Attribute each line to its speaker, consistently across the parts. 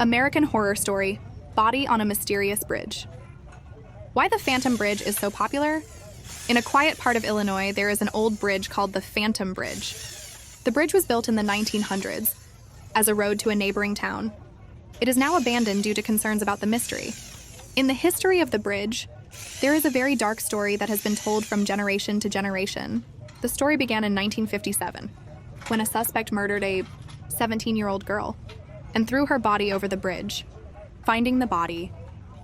Speaker 1: American Horror Story, Body on a Mysterious Bridge. Why the Phantom Bridge is so popular? In a quiet part of Illinois, there is an old bridge called the Phantom Bridge. The bridge was built in the 1900s as a road to a neighboring town. It is now abandoned due to concerns about the mystery. In the history of the bridge, there is a very dark story that has been told from generation to generation. The story began in 1957, when a suspect murdered a 17-year-old girl and threw her body over the bridge. Finding the body.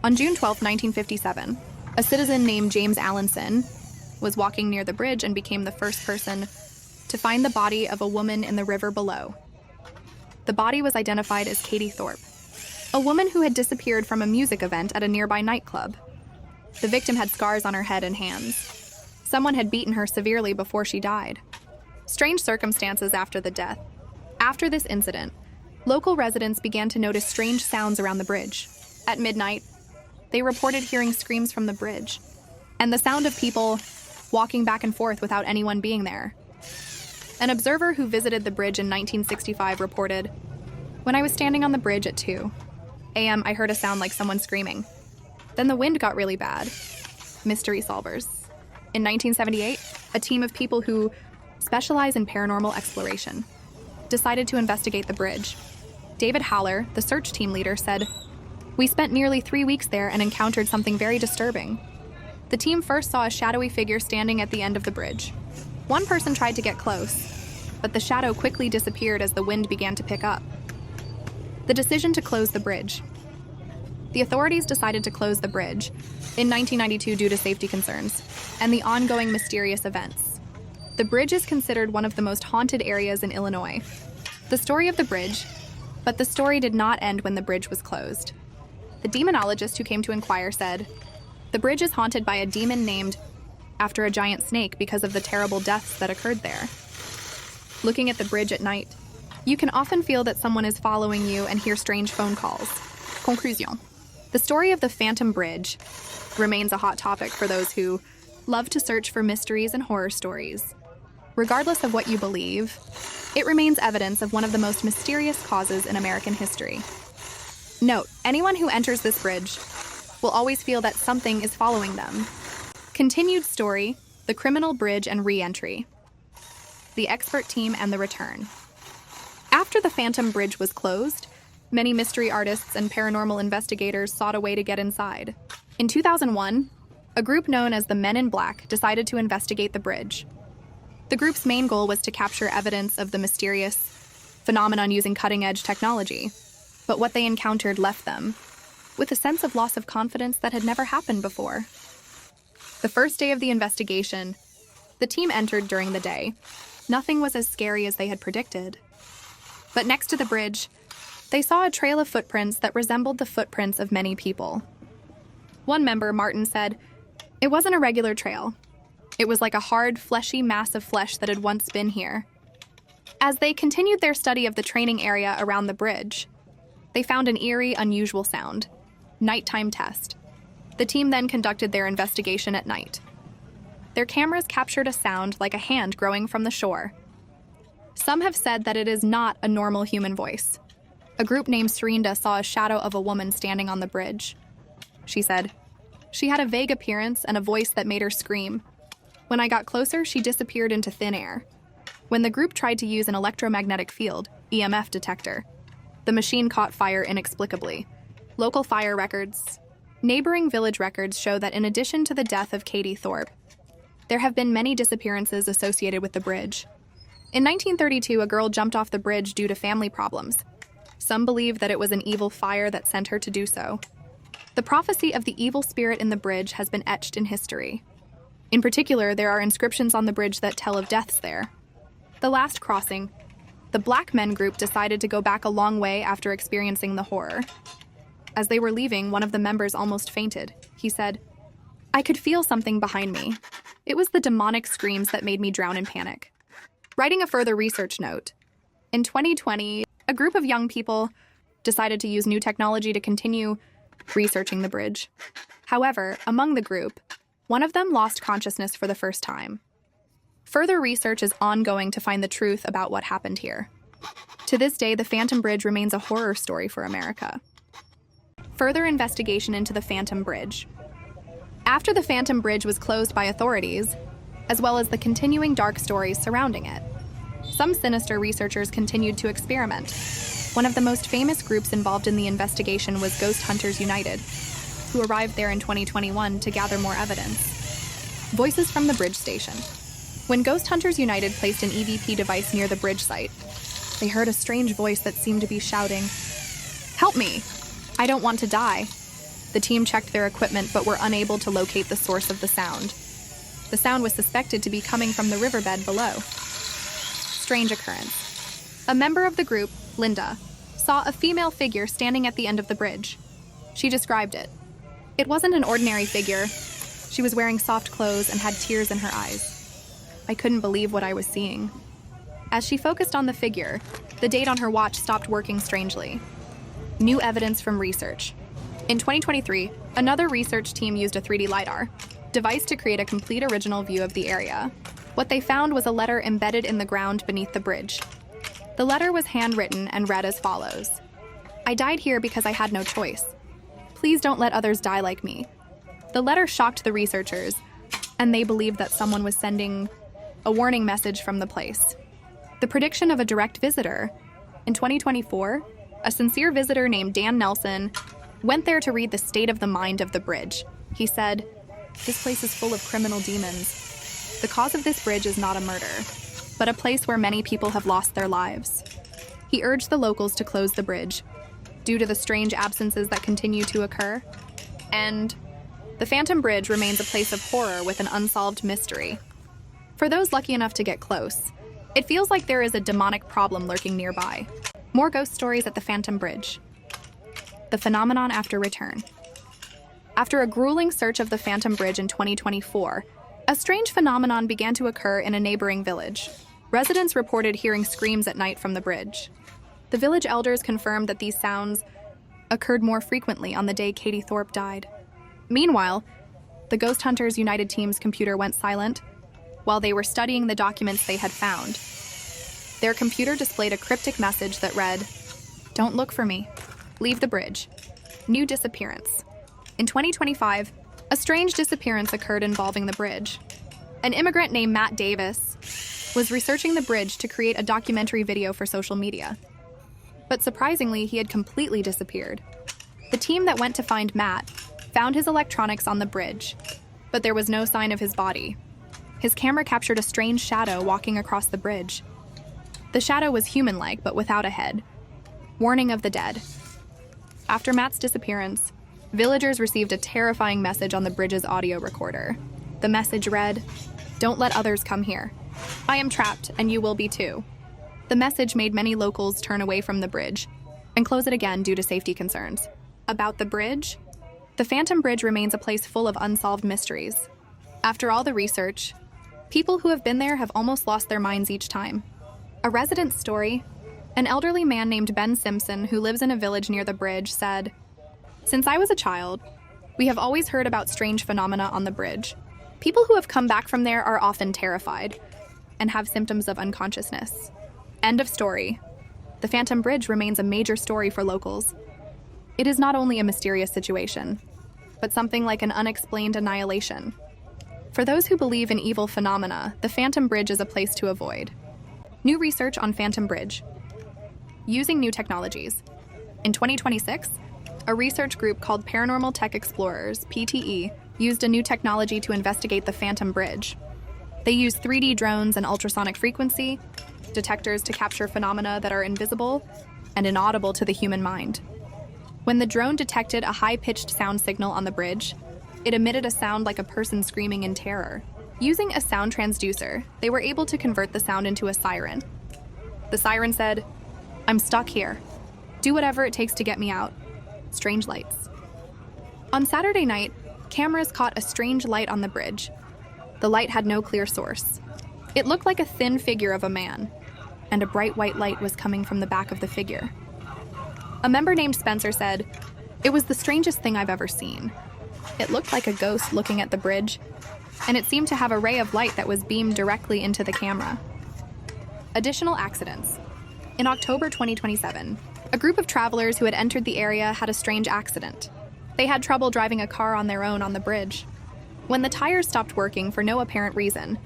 Speaker 1: On June 12, 1957, a citizen named James Allenson was walking near the bridge and became the first person to find the body of a woman in the river below. The body was identified as Cady Thorpe, a woman who had disappeared from a music event at a nearby nightclub. The victim had scars on her head and hands. Someone had beaten her severely before she died. Strange circumstances after the death. After this incident, local residents began to notice strange sounds around the bridge. At midnight, they reported hearing screams from the bridge, and the sound of people walking back and forth without anyone being there. An observer who visited the bridge in 1965 reported, "When I was standing on the bridge at 2 a.m., I heard a sound like someone screaming. Then the wind got really bad." Mystery solvers. In 1978, a team of people who specialize in paranormal exploration decided to investigate the bridge. David Haller, the search team leader, said, "We spent nearly 3 weeks there and encountered something very disturbing." The team first saw a shadowy figure standing at the end of the bridge. One person tried to get close, but the shadow quickly disappeared as the wind began to pick up. The decision to close the bridge. The authorities decided to close the bridge in 1992 due to safety concerns and the ongoing mysterious events. The bridge is considered one of the most haunted areas in Illinois. The story of the bridge, but the story did not end when the bridge was closed. The demonologist who came to inquire said, "The bridge is haunted by a demon named after a giant snake because of the terrible deaths that occurred there." Looking at the bridge at night, you can often feel that someone is following you and hear strange phone calls. Conclusion. The story of the Phantom Bridge remains a hot topic for those who love to search for mysteries and horror stories. Regardless of what you believe, it remains evidence of one of the most mysterious causes in American history. Note, anyone who enters this bridge will always feel that something is following them. Continued story, the criminal bridge and re-entry. The expert team and the return. After the Phantom Bridge was closed, many mystery artists and paranormal investigators sought a way to get inside. In 2001, a group known as the Men in Black decided to investigate the bridge. The group's main goal was to capture evidence of the mysterious phenomenon using cutting-edge technology, but what they encountered left them with a sense of loss of confidence that had never happened before. The first day of the investigation, the team entered during the day. Nothing was as scary as they had predicted. But next to the bridge, they saw a trail of footprints that resembled the footprints of many people. One member, Martin, said, "It wasn't a regular trail. It was like a hard, fleshy mass of flesh that had once been here." As they continued their study of the training area around the bridge, they found an eerie, unusual sound. Nighttime test. The team then conducted their investigation at night. Their cameras captured a sound like a hand growing from the shore. Some have said that it is not a normal human voice. A group named Serinda saw a shadow of a woman standing on the bridge. She said, "She had a vague appearance and a voice that made her scream. When I got closer, she disappeared into thin air." When the group tried to use an electromagnetic field, EMF detector, the machine caught fire inexplicably. Local fire records. Neighboring village records show that in addition to the death of Cady Thorpe, there have been many disappearances associated with the bridge. In 1932, a girl jumped off the bridge due to family problems. Some believe that it was an evil fire that sent her to do so. The prophecy of the evil spirit in the bridge has been etched in history. In particular, there are inscriptions on the bridge that tell of deaths there. The last crossing. The Black Men group decided to go back a long way after experiencing the horror. As they were leaving, one of the members almost fainted. He said, "I could feel something behind me. It was the demonic screams that made me drown in panic." Writing a further research note, in 2020, a group of young people decided to use new technology to continue researching the bridge. However, among the group, one of them lost consciousness for the first time. Further research is ongoing to find the truth about what happened here. To this day, the Phantom Bridge remains a horror story for America. Further investigation into the Phantom Bridge. After the Phantom Bridge was closed by authorities, as well as the continuing dark stories surrounding it, some sinister researchers continued to experiment. One of the most famous groups involved in the investigation was Ghost Hunters United, who arrived there in 2021 to gather more evidence. Voices from the bridge station. When Ghost Hunters United placed an EVP device near the bridge site, they heard a strange voice that seemed to be shouting, "Help me! I don't want to die." The team checked their equipment but were unable to locate the source of the sound. The sound was suspected to be coming from the riverbed below. Strange occurrence. A member of the group, Linda, saw a female figure standing at the end of the bridge. She described it. It wasn't an ordinary figure. She was wearing soft clothes and had tears in her eyes. I couldn't believe what I was seeing. As she focused on the figure, the date on her watch stopped working strangely. New evidence from research. In 2023, another research team used a 3D LiDAR device to create a complete original view of the area. What they found was a letter embedded in the ground beneath the bridge. The letter was handwritten and read as follows: "I died here because I had no choice. Please don't let others die like me." The letter shocked the researchers, and they believed that someone was sending a warning message from the place. The prediction of a direct visitor. In 2024, a sincere visitor named Dan Nelson went there to read the state of the mind of the bridge. He said, "This place is full of criminal demons. The cause of this bridge is not a murder, but a place where many people have lost their lives." He urged the locals to close the bridge due to the strange absences that continue to occur. And the Phantom Bridge remains a place of horror with an unsolved mystery. For those lucky enough to get close, it feels like there is a demonic problem lurking nearby. More ghost stories at the Phantom Bridge. The phenomenon after return. After a grueling search of the Phantom Bridge in 2024, a strange phenomenon began to occur in a neighboring village. Residents reported hearing screams at night from the bridge. The village elders confirmed that these sounds occurred more frequently on the day Cady Thorpe died. Meanwhile, the Ghost Hunters United team's computer went silent while they were studying the documents they had found. Their computer displayed a cryptic message that read, "Don't look for me. Leave the bridge. New disappearance." In 2025, a strange disappearance occurred involving the bridge. An immigrant named Matt Davis was researching the bridge to create a documentary video for social media. But surprisingly, he had completely disappeared. The team that went to find Matt found his electronics on the bridge, but there was no sign of his body. His camera captured a strange shadow walking across the bridge. The shadow was human-like, but without a head. Warning of the dead. After Matt's disappearance, villagers received a terrifying message on the bridge's audio recorder. The message read, "Don't let others come here. I am trapped, and you will be too." The message made many locals turn away from the bridge and close it again due to safety concerns. About the bridge? The Phantom Bridge remains a place full of unsolved mysteries. After all the research, people who have been there have almost lost their minds each time. A resident's story: an elderly man named Ben Simpson, who lives in a village near the bridge, said, "Since I was a child, we have always heard about strange phenomena on the bridge. People who have come back from there are often terrified and have symptoms of unconsciousness." End of story. The Phantom Bridge remains a major story for locals. It is not only a mysterious situation, but something like an unexplained annihilation. For those who believe in evil phenomena, the Phantom Bridge is a place to avoid. New research on Phantom Bridge. Using new technologies. In 2026, a research group called Paranormal Tech Explorers, PTE, used a new technology to investigate the Phantom Bridge. They used 3D drones and ultrasonic frequency detectors to capture phenomena that are invisible and inaudible to the human mind. When the drone detected a high-pitched sound signal on the bridge, it emitted a sound like a person screaming in terror. Using a sound transducer, they were able to convert the sound into a siren. The siren said, "I'm stuck here. Do whatever it takes to get me out." Strange lights. On Saturday night, cameras caught a strange light on the bridge. The light had no clear source. It looked like a thin figure of a man, and a bright white light was coming from the back of the figure. A member named Spencer said, "It was the strangest thing I've ever seen. It looked like a ghost looking at the bridge, and it seemed to have a ray of light that was beamed directly into the camera." Additional accidents. In October 2027, a group of travelers who had entered the area had a strange accident. They had trouble driving a car on their own on the bridge. When the tires stopped working for no apparent reason,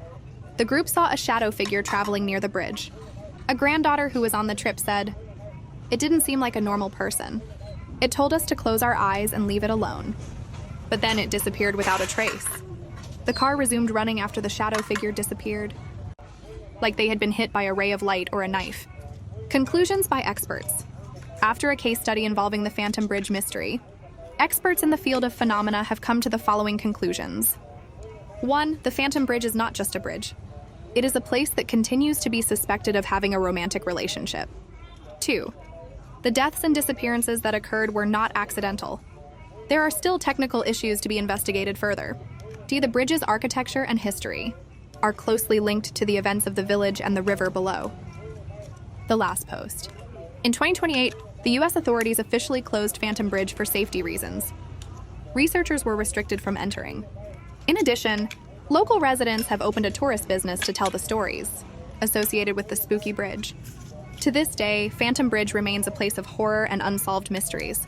Speaker 1: the group saw a shadow figure traveling near the bridge. A granddaughter who was on the trip said, "It didn't seem like a normal person. It told us to close our eyes and leave it alone." But then it disappeared without a trace. The car resumed running after the shadow figure disappeared, like they had been hit by a ray of light or a knife. Conclusions by experts. After a case study involving the Phantom Bridge mystery, experts in the field of phenomena have come to the following conclusions. 1. The Phantom Bridge is not just a bridge. It is a place that continues to be suspected of having a romantic relationship. 2. The deaths and disappearances that occurred were not accidental. There are still technical issues to be investigated further. D. The bridge's architecture and history are closely linked to the events of the village and the river below. The last post. In 2028, the U.S. authorities officially closed Phantom Bridge for safety reasons. Researchers were restricted from entering. In addition, local residents have opened a tourist business to tell the stories associated with the spooky bridge. To this day, Phantom Bridge remains a place of horror and unsolved mysteries.